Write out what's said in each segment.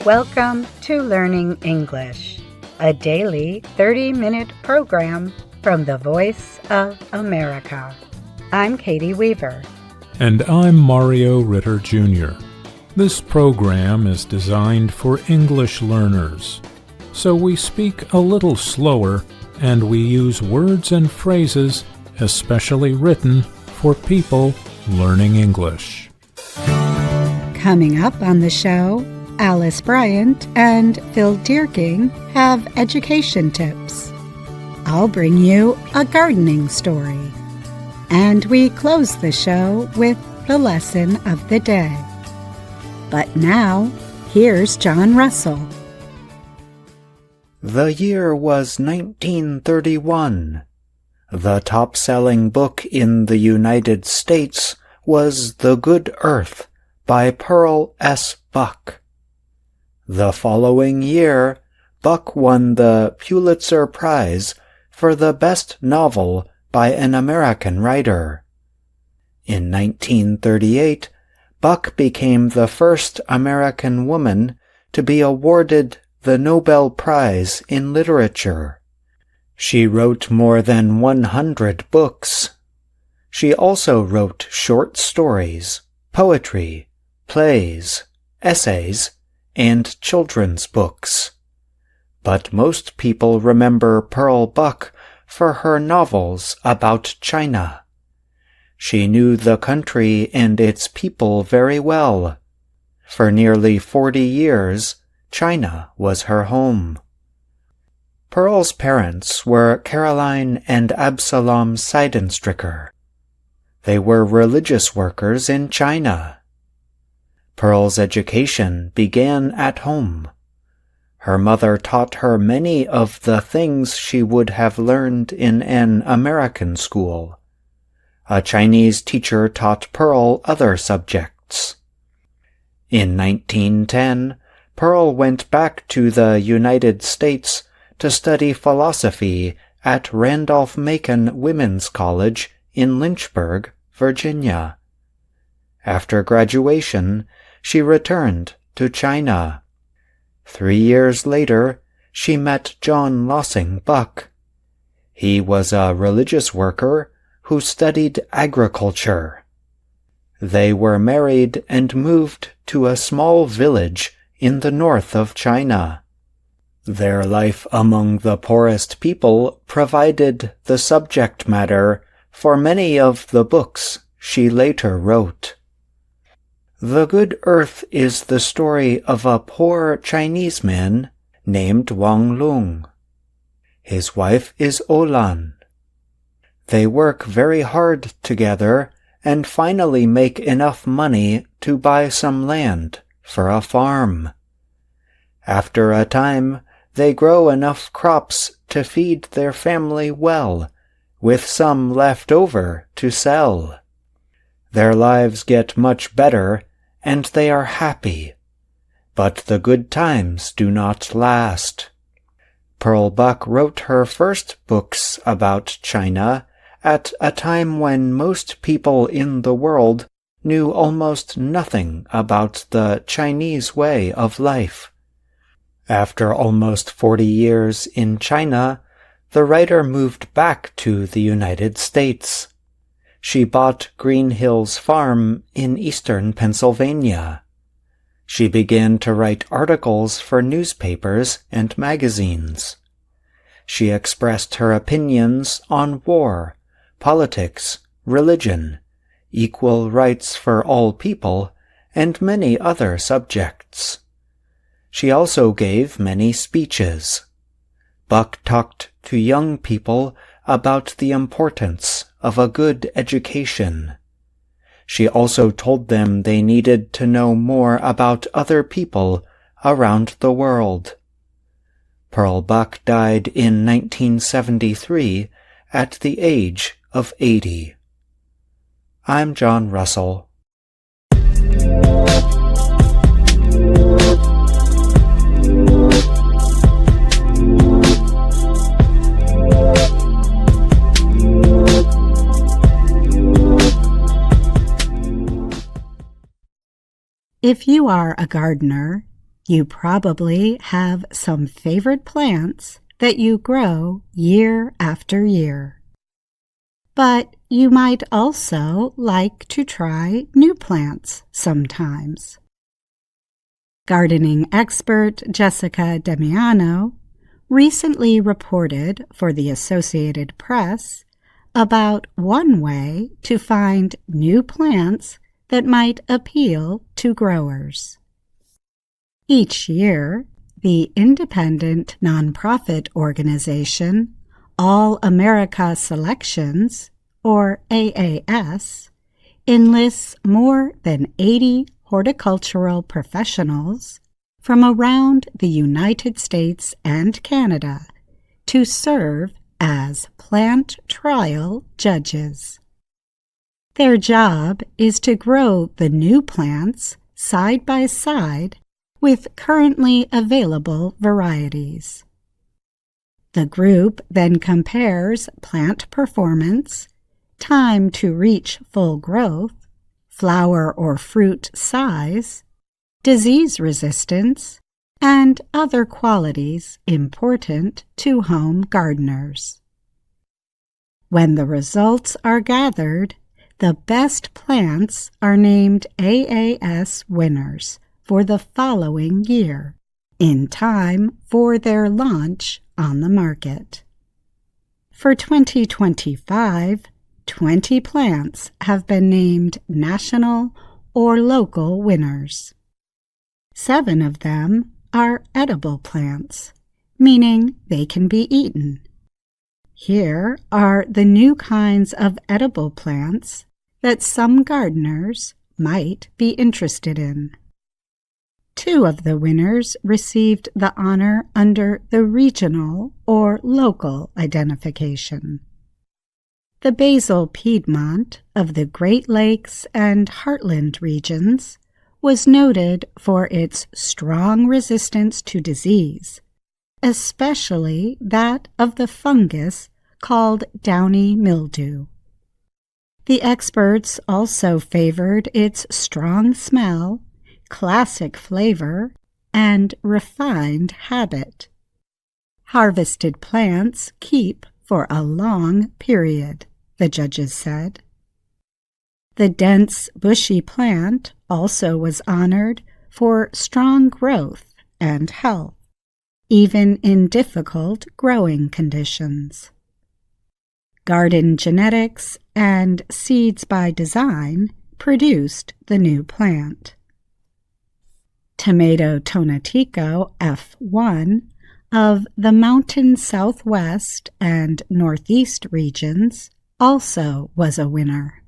Welcome to Learning English, a daily 30-minute program from the Voice of America. I'm Katie Weaver. And I'm Mario Ritter Jr. This program is designed for English learners, so we speak a little slower and we use words and phrases especially written for people learning English. Coming up on the show, Alice Bryant and Phil Dierking have education tips. I'll bring you a gardening story. And we close the show with the lesson of the day. But now, here's John Russell. The year was 1931. The top-selling book in the United States was The Good Earth by Pearl S. Buck. The following year, Buck won the Pulitzer Prize for the best novel by an American writer. In 1938, Buck became the first American woman to be awarded the Nobel Prize in Literature. She wrote more than 100 books. She also wrote short stories, poetry, plays, essays, and children's books. But most people remember Pearl Buck for her novels about China. She knew the country and its people very well. For nearly 40 years, China was her home. Pearl's parents were Caroline and Absalom Seidenstricker. They were religious workers in China. Pearl's education began at home. Her mother taught her many of the things she would have learned in an American school. A Chinese teacher taught Pearl other subjects. In 1910, Pearl went back to the United States to study philosophy at Randolph-Macon Women's College in Lynchburg, Virginia. After graduation, she returned to China. 3 years later, she met John Lossing Buck. He was a religious worker who studied agriculture. They were married and moved to a small village in the north of China. Their life among the poorest people provided the subject matter for many of the books she later wrote. The Good Earth is the story of a poor Chinese man named Wang Lung. His wife is Olan. They work very hard together and finally make enough money to buy some land for a farm. After a time, they grow enough crops to feed their family well, with some left over to sell. Their lives get much better, and they are happy. But the good times do not last. Pearl Buck wrote her first books about China at a time when most people in the world knew almost nothing about the Chinese way of life. After almost 40 years in China, the writer moved back to the United States. She bought Green Hills Farm in eastern Pennsylvania. She began to write articles for newspapers and magazines. She expressed her opinions on war, politics, religion, equal rights for all people, and many other subjects. She also gave many speeches. Buck talked to young people about the importance of a good education. She also told them they needed to know more about other people around the world. Pearl Buck died in 1973 at the age of 80. I'm John Russell. If you are a gardener, You probably have some favorite plants that you grow year after year. But you might also like to try new plants sometimes. Gardening expert Jessica Damiano recently reported for the Associated Press about one way to find new plants that might appeal to growers. Each year, the independent nonprofit organization All America Selections, or AAS, enlists more than 80 horticultural professionals from around the United States and Canada to serve as plant trial judges. Their job is to grow the new plants side by side with currently available varieties. The group then compares plant performance, time to reach full growth, flower or fruit size, disease resistance, and other qualities important to home gardeners. When the results are gathered, the best plants are named AAS winners for the following year, in time for their launch on the market. For 2025, 20 plants have been named national or local winners. 7 of them are edible plants, meaning they can be eaten. Here are the new kinds of edible plants that some gardeners might be interested in. 2 of the winners received the honor under the regional or local identification. The Basil Piedmont of the Great Lakes and Heartland regions was noted for its strong resistance to disease, especially that of the fungus called downy mildew. The experts also favored its strong smell, classic flavor, and refined habit. Harvested plants keep for a long period, the judges said. The dense, bushy plant also was honored for strong growth and health, even in difficult growing conditions. Garden Genetics and Seeds by Design produced the new plant. Tomato Tonatico F1 of the Mountain Southwest and Northeast regions also was a winner.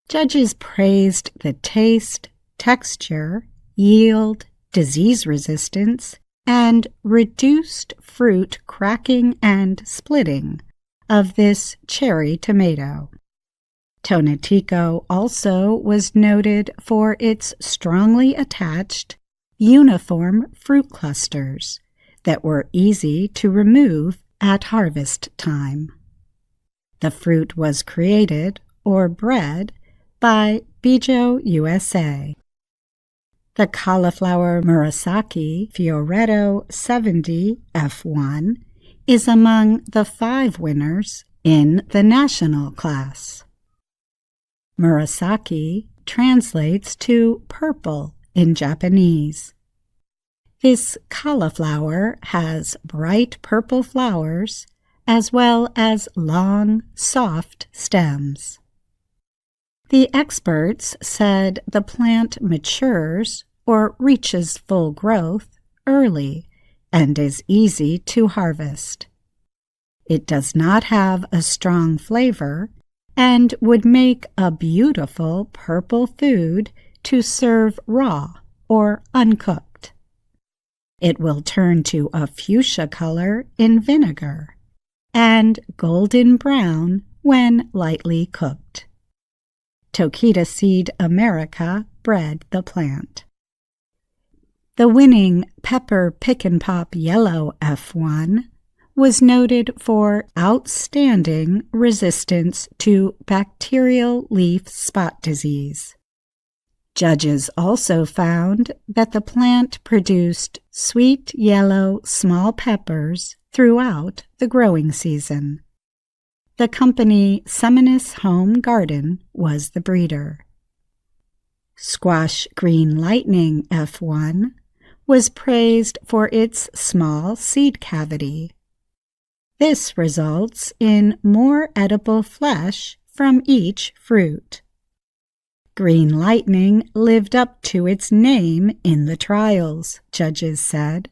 Judges praised the taste, texture, yield, disease resistance, and reduced fruit cracking and splitting of this cherry tomato. Tonatico also was noted for its strongly attached, uniform fruit clusters that were easy to remove at harvest time. The fruit was created or bred by Bijo USA. The cauliflower Murasaki Fioretto 70 F1 is among the 5 winners in the national class. Murasaki translates to purple in Japanese. This cauliflower has bright purple flowers as well as long, soft stems. The experts said the plant matures or reaches full growth early and is easy to harvest. It does not have a strong flavor and would make a beautiful purple food to serve raw or uncooked. It will turn to a fuchsia color in vinegar and golden brown when lightly cooked. Tokita Seed America bred the plant. The winning Pepper Pick and Pop Yellow F1 was noted for outstanding resistance to bacterial leaf spot disease. Judges also found that the plant produced sweet yellow small peppers throughout the growing season. The company Summonus Home Garden was the breeder. Squash Green Lightning F1 was praised for its small seed cavity. This results in more edible flesh from each fruit. Green Lightning lived up to its name in the trials, judges said.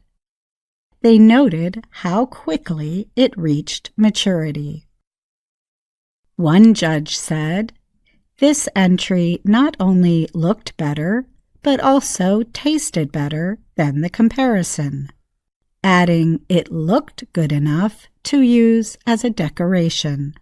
They noted how quickly it reached maturity. One judge said, "This entry not only looked better, but also tasted better than the comparison," adding it looked good enough to use as a decoration.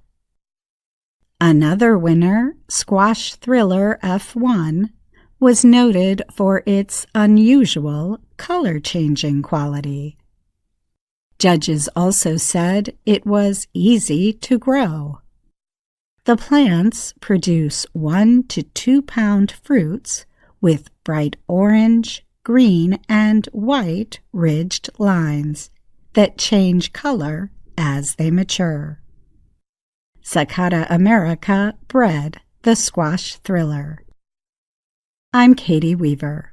Another winner, Squash Thriller F1, was noted for its unusual color-changing quality. Judges also said it was easy to grow. The plants produce 1 to 2 pound fruits with bright orange, green, and white ridged lines that change color as they mature. Sakata America bred the Squash Thriller. I'm Katie Weaver.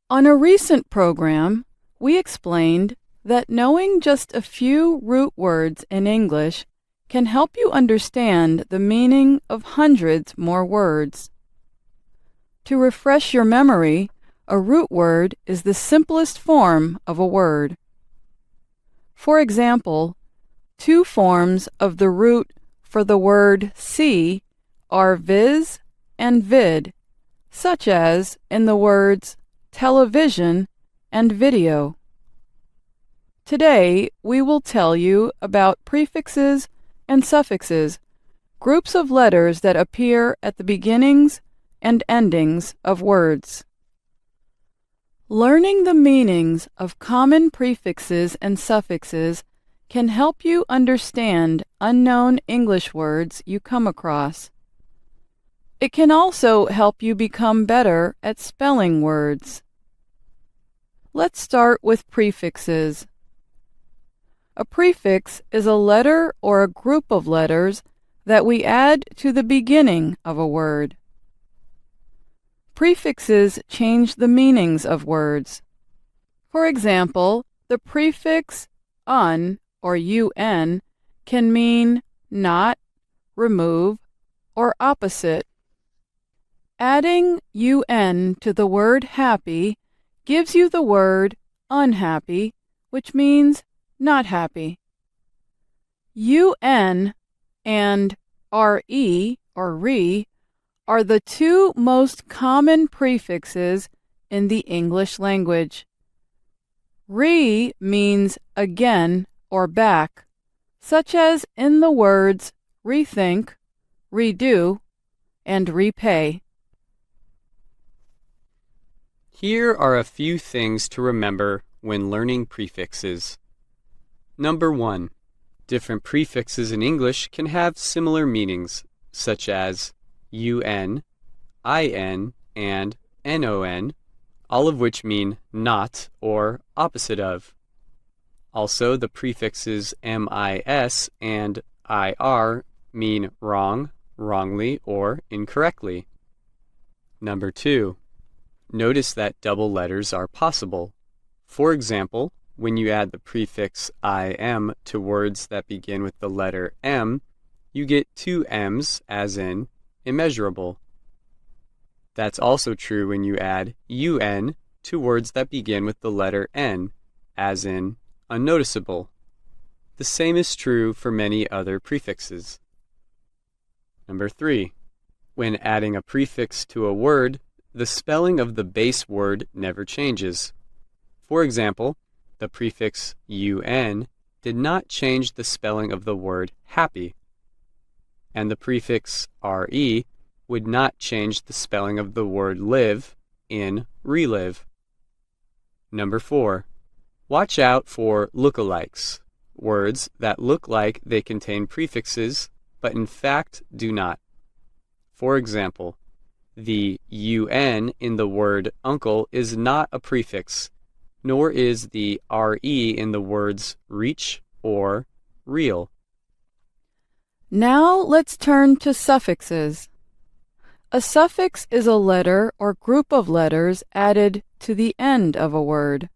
On a recent program, we explained that knowing just a few root words in English can help you understand the meaning of hundreds more words. To refresh your memory, a root word is the simplest form of a word. For example, 2 forms of the root for the word see are viz and vid, such as in the words television and video. Today, we will tell you about prefixes and suffixes, groups of letters that appear at the beginnings and endings of words. Learning the meanings of common prefixes and suffixes can help you understand unknown English words you come across. It can also help you become better at spelling words. Let's start with prefixes. A prefix is a letter or a group of letters that we add to the beginning of a word. Prefixes change the meanings of words. For example, the prefix un or un can mean not, remove, or opposite. Adding un to the word happy gives you the word unhappy, which means not happy. Un and re or re are the 2 most common prefixes in the English language. Re means again or back, such as in the words rethink, redo, and repay. Here are a few things to remember when learning prefixes. Number 1. Different prefixes in English can have similar meanings, such as un, in, and non, all of which mean not or opposite of. Also, the prefixes mis and ir mean wrong, wrongly, or incorrectly. Number 2. Notice that double letters are possible. For example, when you add the prefix im to words that begin with the letter M, you get 2 M's, as in immeasurable. That's also true when you add un to words that begin with the letter N, as in unnoticeable. The same is true for many other prefixes. Number 3. When adding a prefix to a word, the spelling of the base word never changes. For example, the prefix un did not change the spelling of the word happy, and the prefix re would not change the spelling of the word live in relive. Number 4. Watch out for lookalikes, words that look like they contain prefixes but in fact do not. For example, the un in the word uncle is not a prefix, nor is the re in the words reach or real. Now let's turn to suffixes. A suffix is a letter or group of letters added to the end of a word.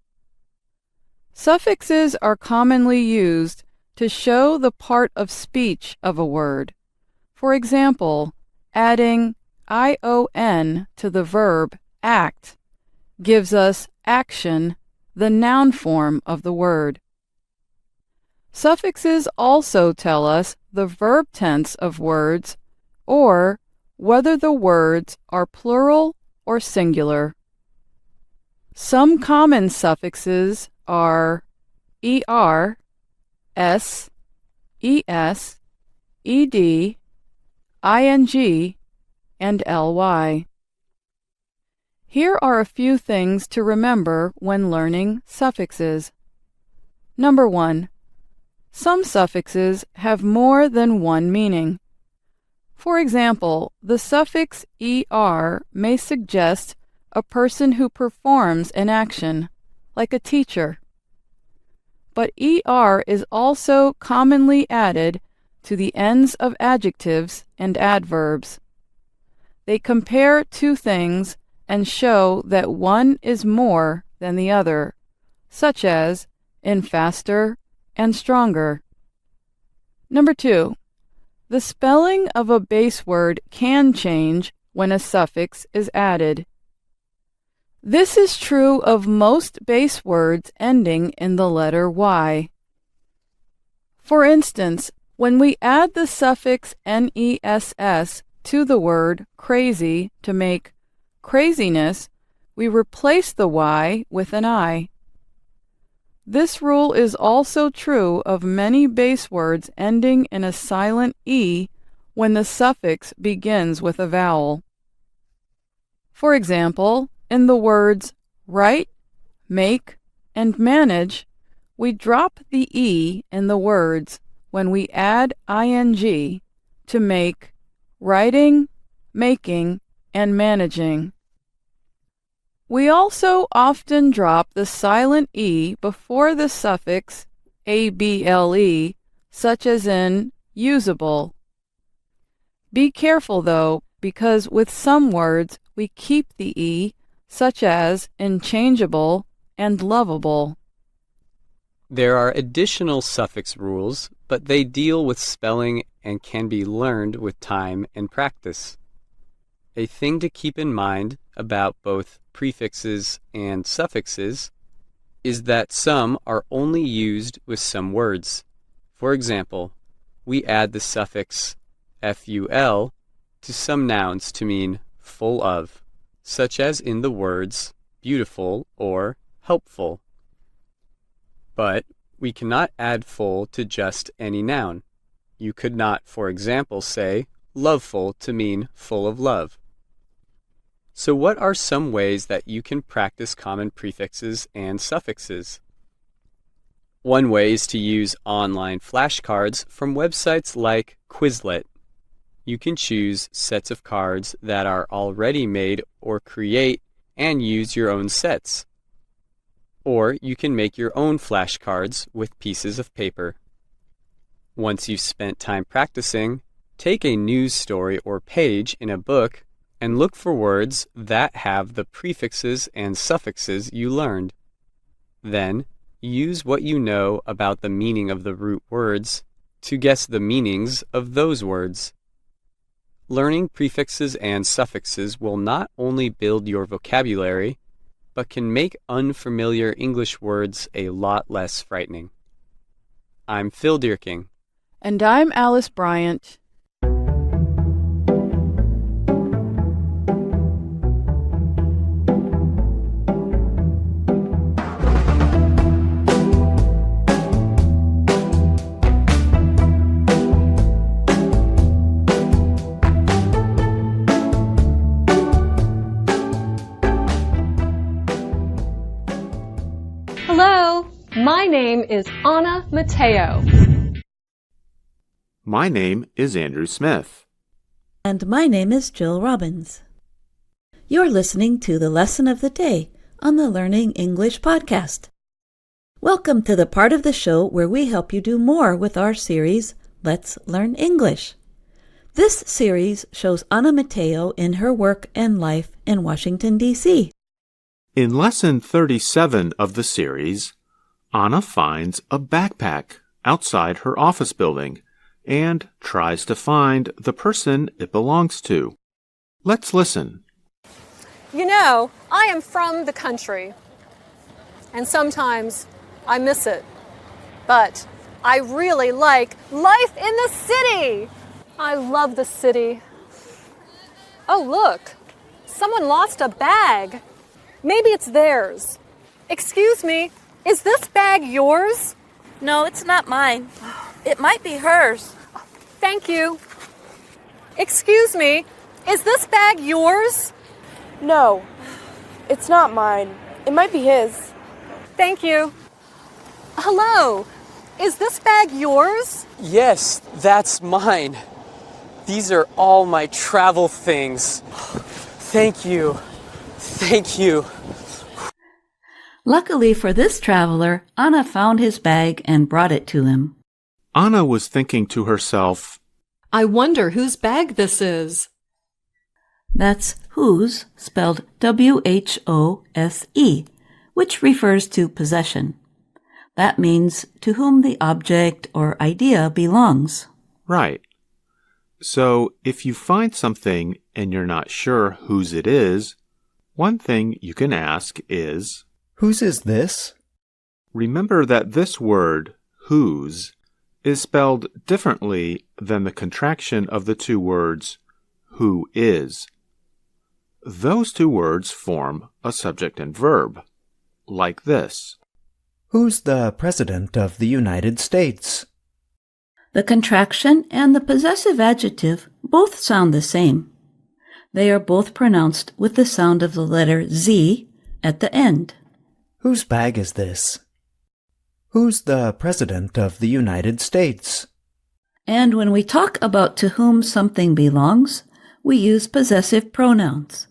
Suffixes are commonly used to show the part of speech of a word. For example, adding ion to the verb act gives us action, the noun form of the word. Suffixes also tell us the verb tense of words or whether the words are plural or singular. Some common suffixes are er, s, es, ed, ing, and ly. Here are a few things to remember when learning suffixes. Number 1. Some suffixes have more than one meaning. For example, the suffix er may suggest a person who performs an action, like a teacher. But er is also commonly added to the ends of adjectives and adverbs. They compare two things and show that one is more than the other, such as in faster and stronger. Number 2. The spelling of a base word can change when a suffix is added. This is true of most base words ending in the letter Y. For instance, when we add the suffix ness to the word crazy to make craziness, we replace the Y with an I. This rule is also true of many base words ending in a silent E when the suffix begins with a vowel. For example, in the words write, make, and manage, we drop the E in the words when we add ing to make writing, making, and managing. We also often drop the silent E before the suffix able, such as in usable. Be careful though, because with some words we keep the E, such as in changeable and lovable. There are additional suffix rules, but they deal with spelling and can be learned with time and practice. A thing to keep in mind about both prefixes and suffixes is that some are only used with some words. For example, we add the suffix ful to some nouns to mean full of, such as in the words beautiful or helpful. But we cannot add full to just any noun. You could not, for example, say loveful to mean full of love. So what are some ways that you can practice common prefixes and suffixes? One way is to use online flashcards from websites like Quizlet. You can choose sets of cards that are already made or create and use your own sets. Or you can make your own flashcards with pieces of paper. Once you've spent time practicing, take a news story or page in a book and look for words that have the prefixes and suffixes you learned. Then, use what you know about the meaning of the root words to guess the meanings of those words. Learning prefixes and suffixes will not only build your vocabulary, but can make unfamiliar English words a lot less frightening. I'm Phil Dierking. And I'm Alice Bryant. Hello, my name is Anna Mateo. My name is Andrew Smith. And my name is Jill Robbins. You're listening to the Lesson of the Day on the Learning English podcast. Welcome to the part of the show where we help you do more with our series, Let's Learn English. This series shows Anna Mateo in her work and life in Washington, D.C. In Lesson 37 of the series, Anna finds a backpack outside her office building and tries to find the person it belongs to. Let's listen. You know, I am from the country, and sometimes I miss it. But I really like life in the city. I love the city. Oh, look, someone lost a bag. Maybe it's theirs. Excuse me, is this bag yours? No, it's not mine. It might be hers. Thank you. Excuse me, is this bag yours? No, it's not mine. It might be his. Thank you. Hello, is this bag yours? Yes, that's mine. These are all my travel things. Thank you. Thank you. Luckily for this traveler, Anna found his bag and brought it to him. Anna was thinking to herself, I wonder whose bag this is. That's whose, spelled W-H-O-S-E, which refers to possession. That means to whom the object or idea belongs. right. So if you find something and you're not sure whose it is, one thing you can ask is, Whose is this? remember that this word, whose, is spelled differently than the contraction of the two words, who is. Those two words form a subject and verb, like this. Who's the President of the United States? The contraction and the possessive adjective both sound the same. They are both pronounced with the sound of the letter Z at the end. Whose bag is this? Who's the President of the United States? And when we talk about to whom something belongs, we use possessive pronouns.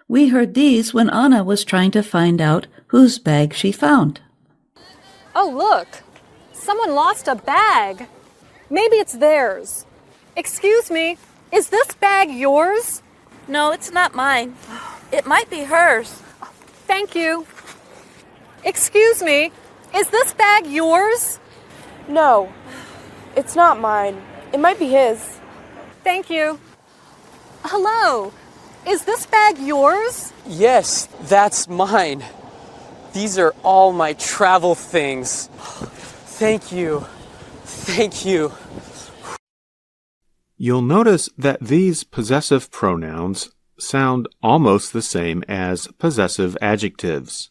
We heard these when Anna was trying to find out whose bag she found. Oh, look, someone lost a bag. Maybe it's theirs. Excuse me, is this bag yours? No, it's not mine. It might be hers. Thank you. Excuse me, is this bag yours? No, it's not mine. It might be his. Thank you. Hello, is this bag yours? Yes, that's mine. These are all my travel things. Thank you. Thank you. You'll notice that these possessive pronouns sound almost the same as possessive adjectives.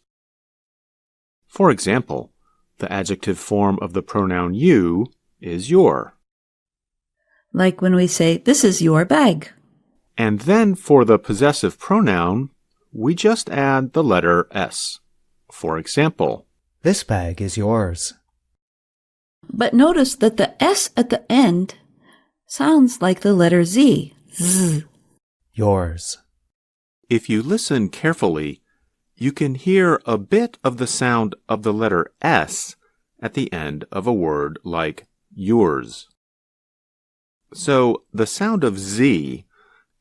For example, the adjective form of the pronoun you is your. Like when we say, this is your bag. And then for the possessive pronoun, we just add the letter S. For example, This bag is yours. But notice that the S at the end sounds like the letter Z. Z. Yours. if you listen carefully, you can hear a bit of the sound of the letter S at the end of a word like yours. So the sound of Z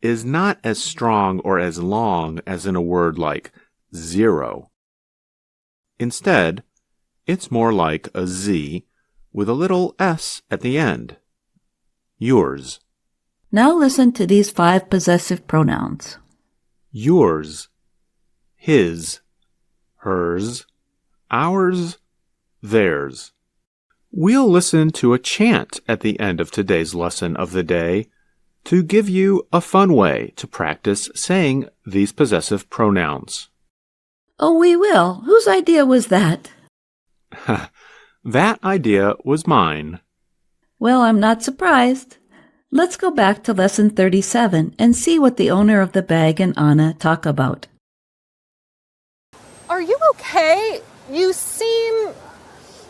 is not as strong or as long as in a word like zero. Instead, it's more like a Z with a little S at the end. Yours. Now listen to these 5 possessive pronouns. Yours, his, hers, ours, theirs. We'll listen to a chant at the end of today's lesson of the day to give you a fun way to practice saying these possessive pronouns. Oh, we will. Whose idea was that? That idea was mine. Well, I'm not surprised. Let's go back to lesson 37 and see what the owner of the bag and Anna talk about. Are you okay? You seem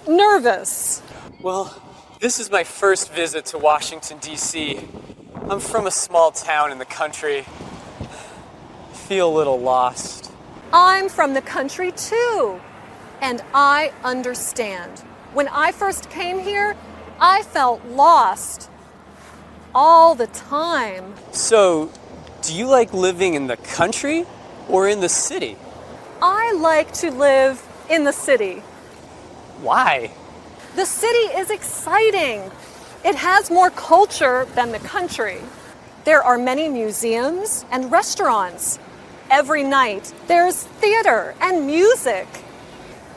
nervous. Well, this is my first visit to Washington, D.C. I'm from a small town in the country. I feel a little lost. I'm from the country too, and I understand. When I first came here, I felt lost all the time. So, do you like living in the country or in the city? I like to live in the city. Why? The city is exciting. It has more culture than the country. There are many museums and restaurants. Every night there's theater and music.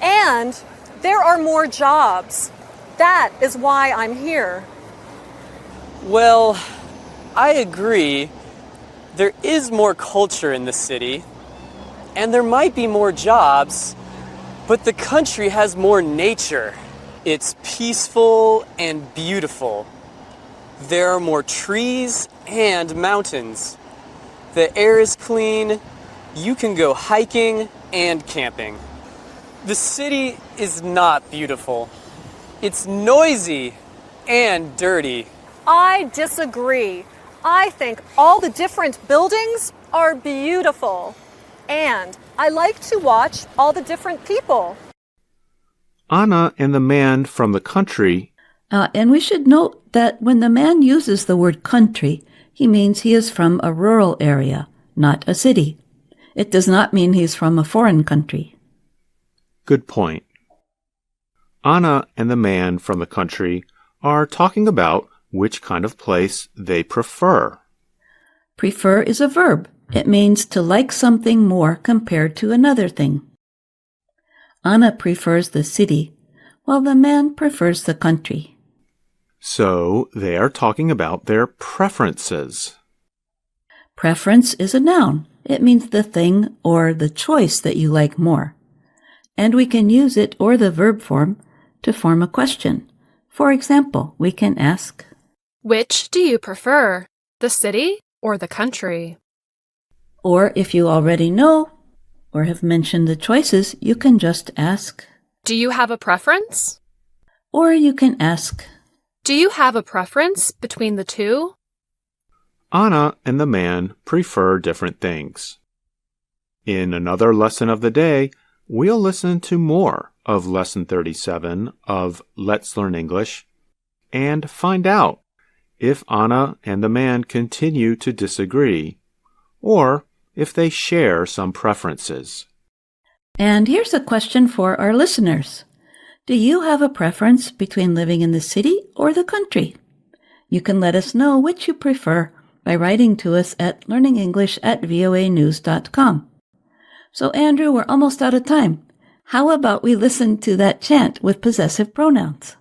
And there are more jobs. That is why I'm here. Well, I agree. There is more culture in the city, and there might be more jobs, but the country has more nature. It's peaceful and beautiful. There are more trees and mountains. The air is clean. You can go hiking and camping. The city is not beautiful. It's noisy and dirty. I disagree. I think all the different buildings are beautiful. And I like to watch all the different people. Anna and the man from the country. And we should note that when the man uses the word country, he means he is from a rural area, not a city. It does not mean he's from a foreign country. Good point. Anna and the man from the country are talking about which kind of place they prefer. Prefer is a verb. It means to like something more compared to another thing. Anna prefers the city, while the man prefers the country. So they are talking about their preferences. Preference is a noun. It means the thing or the choice that you like more. And we can use it or the verb form to form a question. For example, we can ask, which do you prefer, the city or the country? Or if you already know or have mentioned the choices, you can just ask, do you have a preference? Or you can ask, do you have a preference between the two? Anna and the man prefer different things. In another lesson of the day, we'll listen to more of Lesson 37 of Let's Learn English and find out if Anna and the man continue to disagree or if they share some preferences. And here's a question for our listeners. Do you have a preference between living in the city or the country? You can let us know which you prefer by writing to us at learningenglish@voanews.com. So, Andrew, we're almost out of time. How about we listen to that chant with possessive pronouns?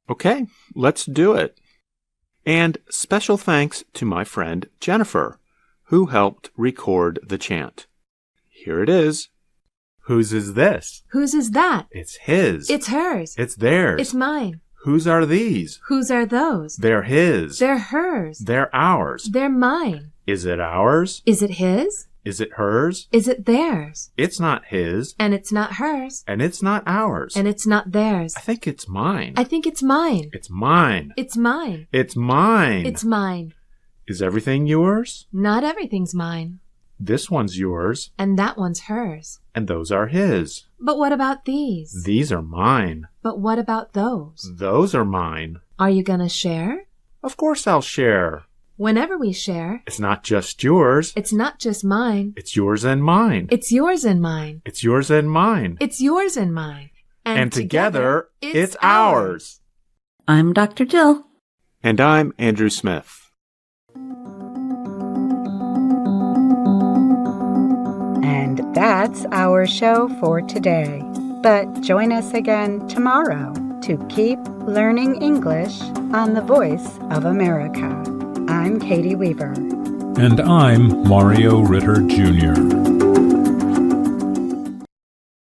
Okay, let's do it. And special thanks to my friend Jennifer, who helped record the chant. Here it is. Whose is this? Whose is that? It's his. It's hers. It's theirs. It's mine. Whose are these? Whose are those? They're his. They're hers. They're ours. They're mine. Is it ours? Is it his? Is it hers? Is it theirs? It's not his. And it's not hers. And it's not ours. And it's not theirs. I think it's mine. I think it's mine. It's mine. It's mine. It's mine. It's mine. Is everything yours? Not everything's mine. This one's yours. And that one's hers. And those are his. But what about these? These are mine. But what about those? Those are mine. Are you gonna share? Of course I'll share. Whenever we share, it's not just yours. It's not just mine. It's yours and mine. It's yours and mine. It's yours and mine. It's yours and mine. And together, it's ours. I'm Dr. Jill. And I'm Andrew Smith. And that's our show for today. But join us again tomorrow to keep learning English on the Voice of America. I'm Katie Weaver. And I'm Mario Ritter Jr.